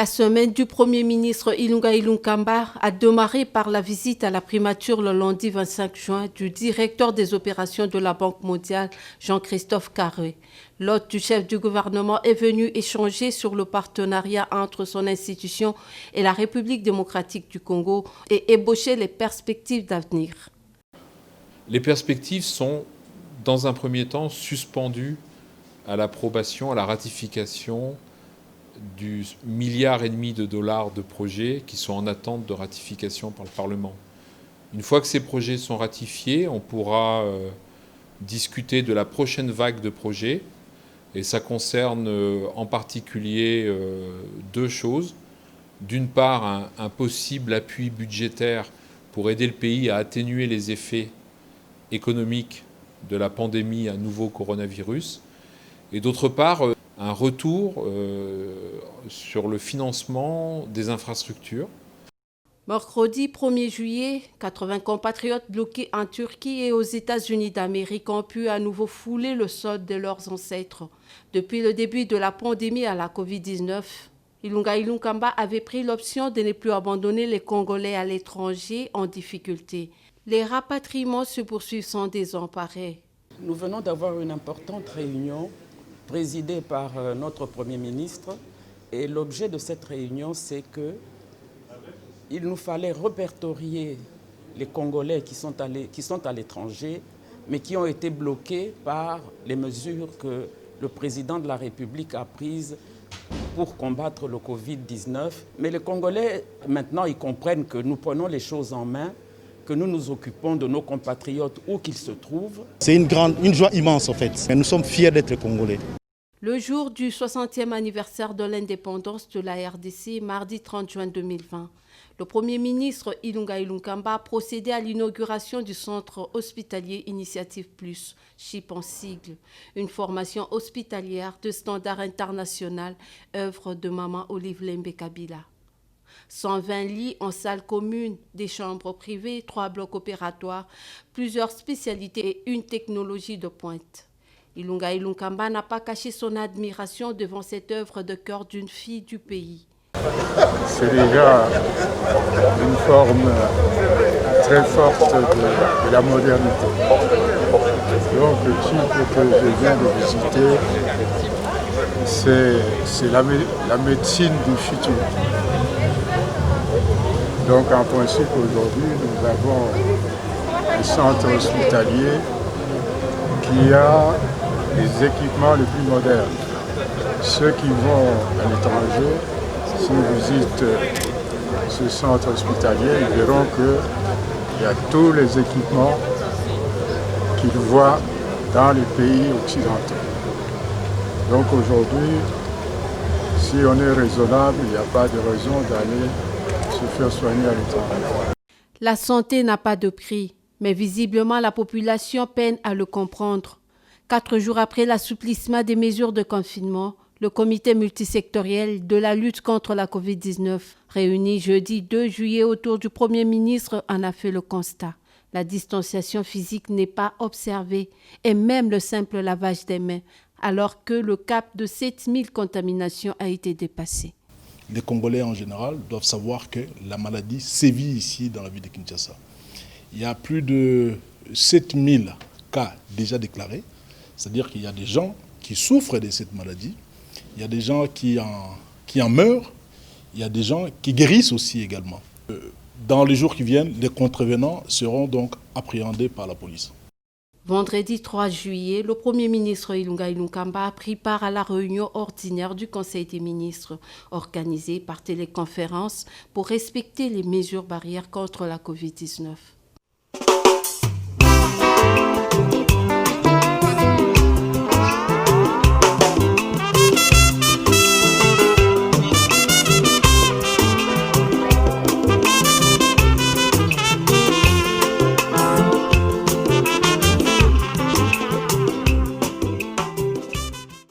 La semaine du Premier ministre Ilunga Ilunkamba a démarré par la visite à la primature le lundi 25 juin du directeur des opérations de la Banque mondiale, Jean-Christophe Carré. L'hôte du chef du gouvernement est venu échanger sur le partenariat entre son institution et la République démocratique du Congo et ébaucher les perspectives d'avenir. Les perspectives sont, dans un premier temps, suspendues à l'approbation, à la ratification du $1,5 milliard de projets qui sont en attente de ratification par le Parlement. Une fois que ces projets sont ratifiés, on pourra discuter de la prochaine vague de projets. Et ça concerne en particulier deux choses. D'une part, un possible appui budgétaire pour aider le pays à atténuer les effets économiques de la pandémie à nouveau coronavirus. Et d'autre part, un retour sur le financement des infrastructures. Mercredi 1er juillet, 80 compatriotes bloqués en Turquie et aux États-Unis d'Amérique ont pu à nouveau fouler le sol de leurs ancêtres. Depuis le début de la pandémie à la Covid-19, Ilunga Ilunkamba avait pris l'option de ne plus abandonner les Congolais à l'étranger en difficulté. Les rapatriements se poursuivent sans désemparés. Nous venons d'avoir une importante réunion présidée par notre Premier ministre et l'objet de cette réunion, c'est qu'il nous fallait répertorier les Congolais qui sont à l'étranger, mais qui ont été bloqués par les mesures que le président de la République a prises pour combattre le Covid-19. Mais les Congolais, maintenant, ils comprennent que nous prenons les choses en main, que nous nous occupons de nos compatriotes où qu'ils se trouvent. C'est une joie immense en fait. Nous sommes fiers d'être Congolais. Le jour du 60e anniversaire de l'indépendance de la RDC, mardi 30 juin 2020, le Premier ministre Ilunga Ilunkamba a procédé à l'inauguration du centre hospitalier Initiative Plus, CHIP en sigle, une formation hospitalière de standard international, œuvre de Maman Olive Lembe Kabila. 120 lits en salle commune, des chambres privées, 3 blocs opératoires, plusieurs spécialités et une technologie de pointe. Ilunga Ilunkamba n'a pas caché son admiration devant cette œuvre de cœur d'une fille du pays. C'est déjà une forme très forte de la modernité. Donc le type que je viens de visiter, c'est la médecine du futur. Donc en principe aujourd'hui nous avons un centre hospitalier qui a les équipements les plus modernes. Ceux qui vont à l'étranger, s'ils visitent ce centre hospitalier, ils verront qu'il y a tous les équipements qu'ils voient dans les pays occidentaux. Donc aujourd'hui, si on est raisonnable, il n'y a pas de raison d'aller se faire soigner à l'étranger. La santé n'a pas de prix, mais visiblement la population peine à le comprendre. 4 jours après l'assouplissement des mesures de confinement, le comité multisectoriel de la lutte contre la Covid-19, réuni jeudi 2 juillet autour du Premier ministre, en a fait le constat. La distanciation physique n'est pas observée et même le simple lavage des mains, alors que le cap de 7000 contaminations a été dépassé. Les Congolais en général doivent savoir que la maladie sévit ici dans la ville de Kinshasa. Il y a plus de 7000 cas déjà déclarés. C'est-à-dire qu'il y a des gens qui souffrent de cette maladie, il y a des gens qui en meurent, il y a des gens qui guérissent aussi également. Dans les jours qui viennent, les contrevenants seront donc appréhendés par la police. Vendredi 3 juillet, le Premier ministre Ilunga Ilunkamba a pris part à la réunion ordinaire du Conseil des ministres, organisée par téléconférence pour respecter les mesures barrières contre la Covid-19.